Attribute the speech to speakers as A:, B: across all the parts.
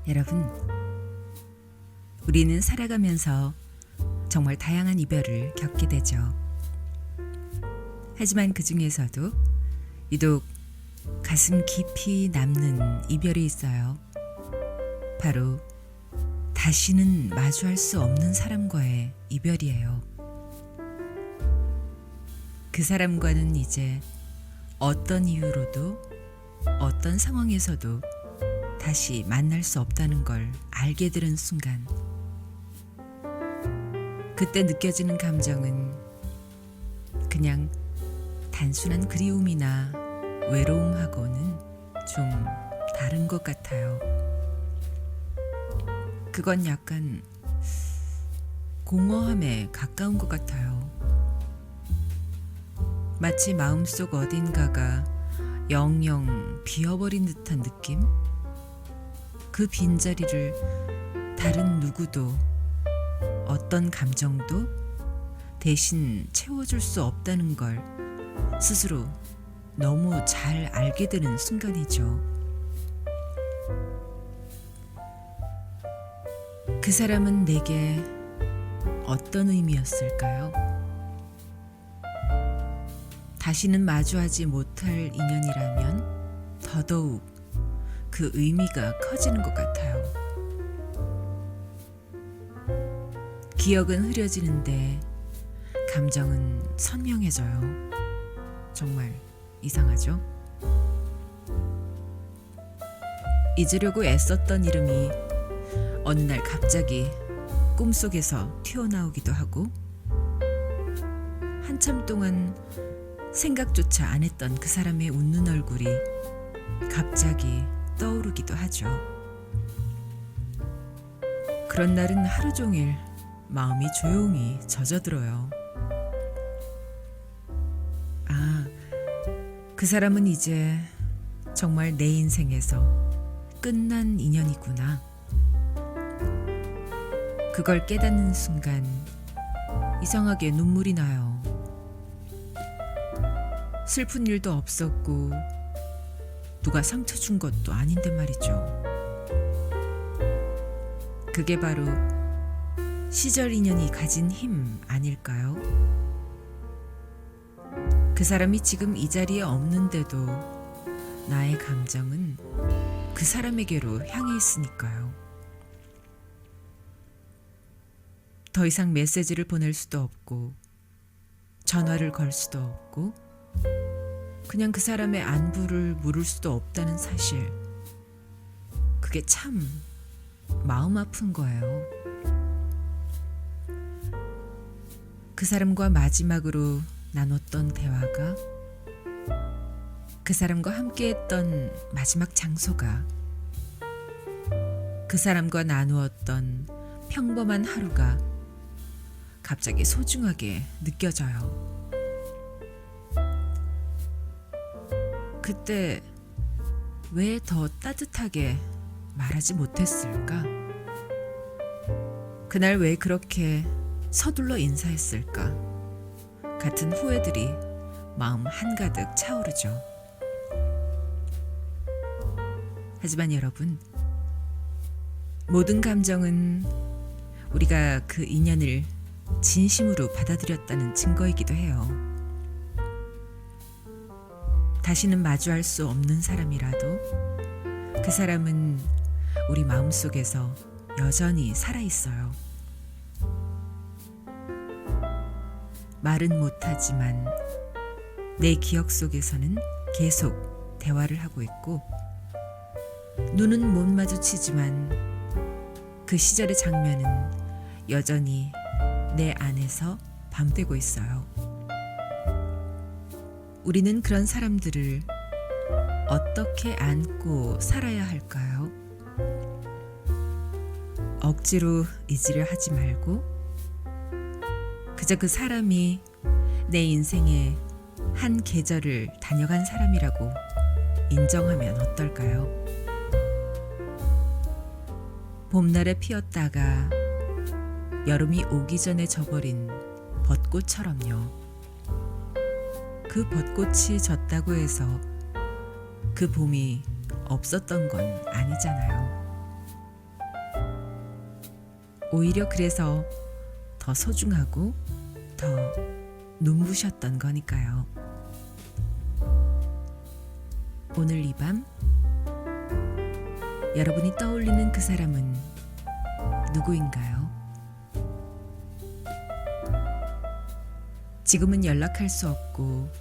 A: 여러분, 우리는 살아가면서 정말 다양한 이별을 겪게 되죠. 하지만 그 중에서도 유독 가슴 깊이 남는 이별이 있어요. 바로 다시는 마주할 수 없는 사람과의 이별이에요. 그 사람과는 이제 어떤 이유로도 어떤 상황에서도 다시 만날 수 없다는 걸 알게 되는 순간, 그때 느껴지는 감정은 그냥 단순한 그리움이나 외로움하고는 좀 다른 것 같아요. 그건 약간 공허함에 가까운 것 같아요. 마치 마음속 어딘가가 영영 비어버린 듯한 느낌? 그 빈자리를 다른 누구도 어떤 감정도 대신 채워줄 수 없다는 걸 스스로 너무 잘 알게 되는 순간이죠. 그 사람은 내게 어떤 의미였을까요? 다시는 마주하지 못할 인연이라면 더더욱 그 의미가 커지는 것 같아요. 기억은 흐려지는데 감정은 선명해져요. 정말 이상하죠? 잊으려고 애썼던 이름이 어느 날 갑자기 꿈속에서 튀어나오기도 하고, 한참 동안 생각조차 안 했던 그 사람의 웃는 얼굴이 갑자기 떠오르기도 하죠. 그런 날은 하루 종일 마음이 조용히 젖어들어요. 아, 그 사람은 이제 정말 내 인생에서 끝난 인연이구나. 그걸 깨닫는 순간 이상하게 눈물이 나요. 슬픈 일도 없었고 누가 상처 준 것도 아닌데 말이죠. 그게 바로 시절 인연이 가진 힘 아닐까요? 그 사람이 지금 이 자리에 없는데도 나의 감정은 그 사람에게로 향해 있으니까요. 더 이상 메시지를 보낼 수도 없고 전화를 걸 수도 없고 그냥 그 사람의 안부를 물을 수도 없다는 사실, 그게 참 마음 아픈 거예요. 그 사람과 마지막으로 나눴던 대화가, 그 사람과 함께했던 마지막 장소가, 그 사람과 나누었던 평범한 하루가 갑자기 소중하게 느껴져요. 그때 왜 더 따뜻하게 말하지 못했을까? 그날 왜 그렇게 서둘러 인사했을까? 같은 후회들이 마음 한가득 차오르죠. 하지만 여러분, 모든 감정은 우리가 그 인연을 진심으로 받아들였다는 증거이기도 해요. 다시는 마주할 수 없는 사람이라도 그 사람은 우리 마음속에서 여전히 살아있어요. 말은 못하지만 내 기억 속에서는 계속 대화를 하고 있고, 눈은 못 마주치지만 그 시절의 장면은 여전히 내 안에서 밤되고 있어요. 우리는 그런 사람들을 어떻게 안고 살아야 할까요? 억지로 잊으려 하지 말고 그저 그 사람이 내 인생의 한 계절을 다녀간 사람이라고 인정하면 어떨까요? 봄날에 피었다가 여름이 오기 전에 져버린 벚꽃처럼요. 그 벚꽃이 졌다고 해서 그 봄이 없었던 건 아니잖아요. 오히려 그래서 더 소중하고 더 눈부셨던 거니까요. 오늘 이 밤 여러분이 떠올리는 그 사람은 누구인가요? 지금은 연락할 수 없고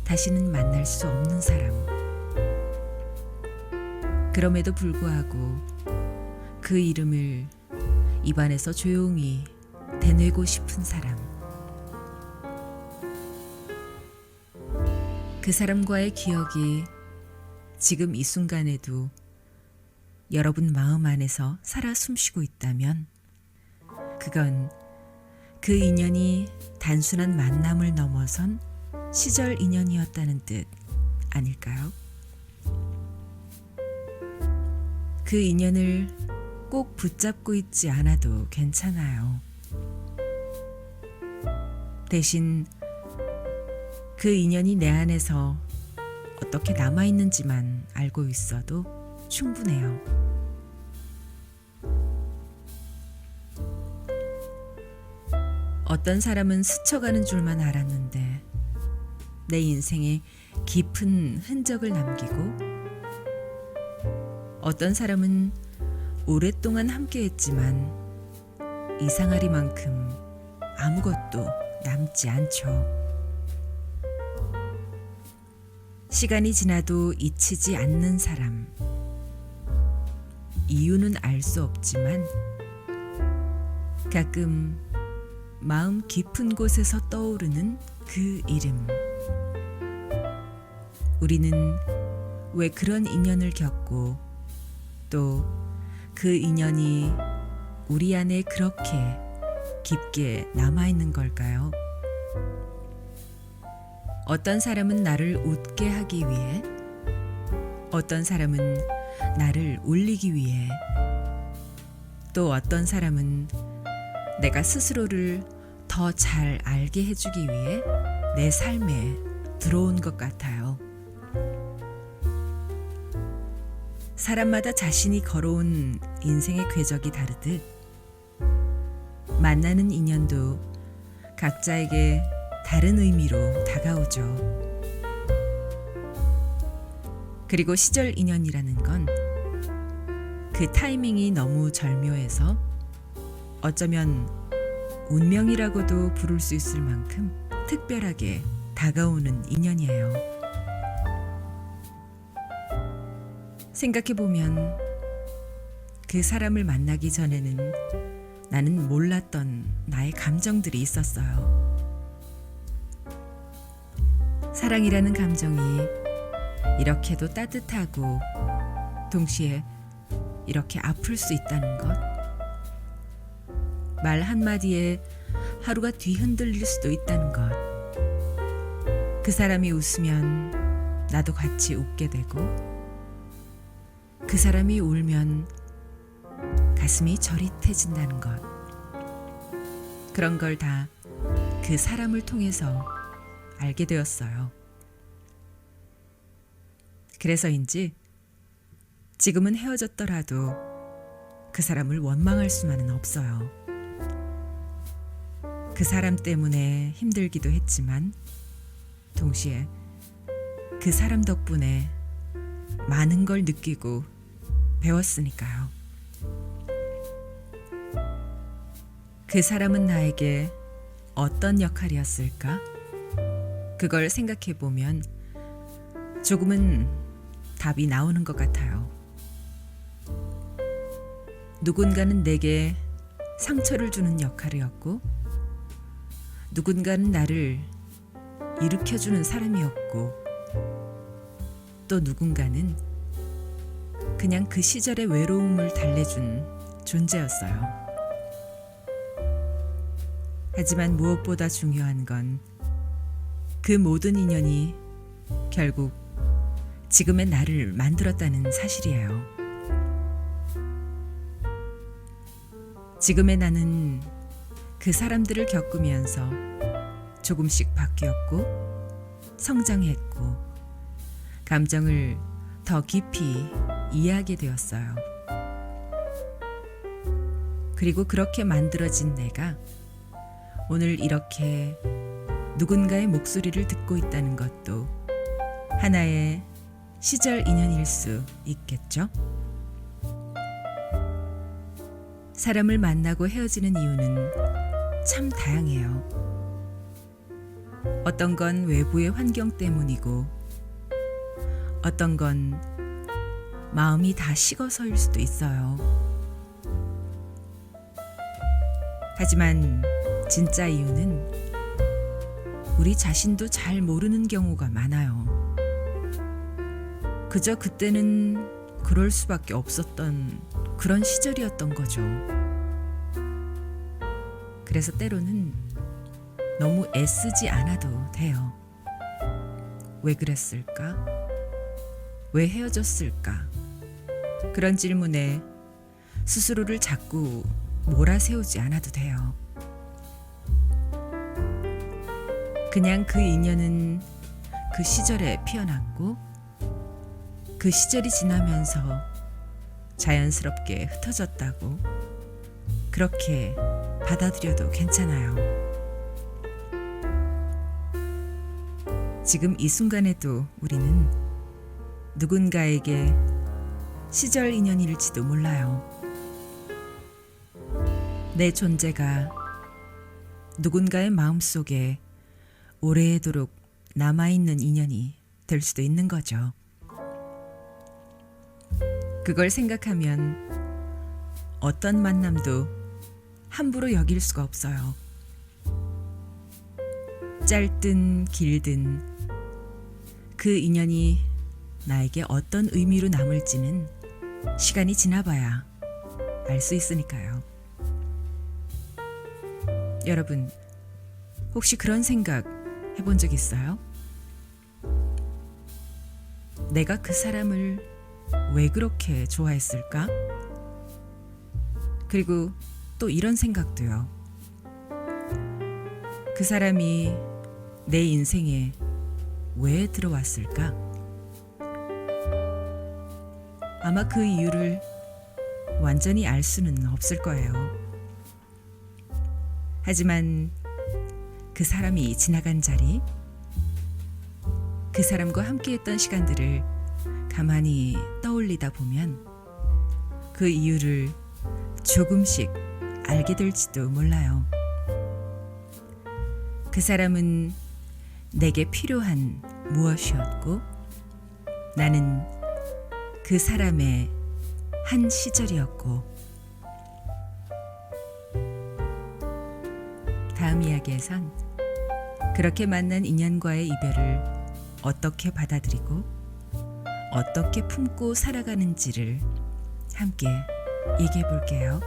A: 다시는 만날 수 없는 사람. 그럼에도 불구하고 그 이름을 입안에서 조용히 되뇌고 싶은 사람. 그 사람과의 기억이 지금 이 순간에도 여러분 마음 안에서 살아 숨쉬고 있다면 그건 그 인연이 단순한 만남을 넘어선 시절 인연이었다는 뜻 아닐까요? 그 인연을 꼭 붙잡고 있지 않아도 괜찮아요. 대신 그 인연이 내 안에서 어떻게 남아있는지만 알고 있어도 충분해요. 어떤 사람은 스쳐가는 줄만 알았는데 내 인생에 깊은 흔적을 남기고, 어떤 사람은 오랫동안 함께했지만 이상하리만큼 아무것도 남지 않죠. 시간이 지나도 잊히지 않는 사람. 이유는 알 수 없지만 가끔 마음 깊은 곳에서 떠오르는 그 이름. 우리는 왜 그런 인연을 겪고 또 그 인연이 우리 안에 그렇게 깊게 남아있는 걸까요? 어떤 사람은 나를 웃게 하기 위해, 어떤 사람은 나를 울리기 위해, 또 어떤 사람은 내가 스스로를 더 잘 알게 해주기 위해 내 삶에 들어온 것 같아요. 사람마다 자신이 걸어온 인생의 궤적이 다르듯 만나는 인연도 각자에게 다른 의미로 다가오죠. 그리고 시절 인연이라는 건 그 타이밍이 너무 절묘해서 어쩌면 운명이라고도 부를 수 있을 만큼 특별하게 다가오는 인연이에요. 생각해보면 그 사람을 만나기 전에는 나는 몰랐던 나의 감정들이 있었어요. 사랑이라는 감정이 이렇게도 따뜻하고 동시에 이렇게 아플 수 있다는 것. 말 한마디에 하루가 뒤흔들릴 수도 있다는 것. 그 사람이 웃으면 나도 같이 웃게 되고, 그 사람이 울면 가슴이 저릿해진다는 것. 그런 걸 다 그 사람을 통해서 알게 되었어요. 그래서인지 지금은 헤어졌더라도 그 사람을 원망할 수만은 없어요. 그 사람 때문에 힘들기도 했지만 동시에 그 사람 덕분에 많은 걸 느끼고 배웠으니까요. 그 사람은 나에게 어떤 역할이었을까? 그걸 생각해 보면 조금은 답이 나오는 것 같아요. 누군가는 내게 상처를 주는 역할이었고, 누군가는 나를 일으켜주는 사람이었고, 또 누군가는 그냥 그 시절의 외로움을 달래준 존재였어요. 하지만 무엇보다 중요한 건 그 모든 인연이 결국 지금의 나를 만들었다는 사실이에요. 지금의 나는 그 사람들을 겪으면서 조금씩 바뀌었고 성장했고 감정을 더 깊이 이해하게 되었어요. 그리고 그렇게 만들어진 내가 오늘 이렇게 누군가의 목소리를 듣고 있다는 것도 하나의 시절 인연일 수 있겠죠? 사람을 만나고 헤어지는 이유는 참 다양해요. 어떤 건 외부의 환경 때문이고, 어떤 건 마음이 다 식어서일 수도 있어요. 하지만 진짜 이유는 우리 자신도 잘 모르는 경우가 많아요. 그저 그때는 그럴 수밖에 없었던 그런 시절이었던 거죠. 그래서 때로는 너무 애쓰지 않아도 돼요. 왜 그랬을까? 왜 헤어졌을까? 그런 질문에 스스로를 자꾸 몰아세우지 않아도 돼요. 그냥 그 인연은 그 시절에 피어났고 그 시절이 지나면서 자연스럽게 흩어졌다고 그렇게 받아들여도 괜찮아요. 지금 이 순간에도 우리는 누군가에게 시절 인연일지도 몰라요. 내 존재가 누군가의 마음속에 오래도록 남아있는 인연이 될 수도 있는 거죠. 그걸 생각하면 어떤 만남도 함부로 여길 수가 없어요. 짧든 길든 그 인연이 나에게 어떤 의미로 남을지는 시간이 지나봐야 알 수 있으니까요. 여러분, 혹시 그런 생각 해본 적 있어요? 내가 그 사람을 왜 그렇게 좋아했을까? 그리고 또 이런 생각도요. 그 사람이 내 인생에 왜 들어왔을까? 아마 그 이유를 완전히 알 수는 없을 거예요. 하지만 그 사람이 지나간 자리, 그 사람과 함께했던 시간들을 가만히 떠올리다 보면 그 이유를 조금씩 알게 될지도 몰라요. 그 사람은 내게 필요한 무엇이었고, 나는 그 사람의 한 시절이었고, 다음 이야기에선 그렇게 만난 인연과의 이별을 어떻게 받아들이고 어떻게 품고 살아가는지를 함께 얘기해 볼게요.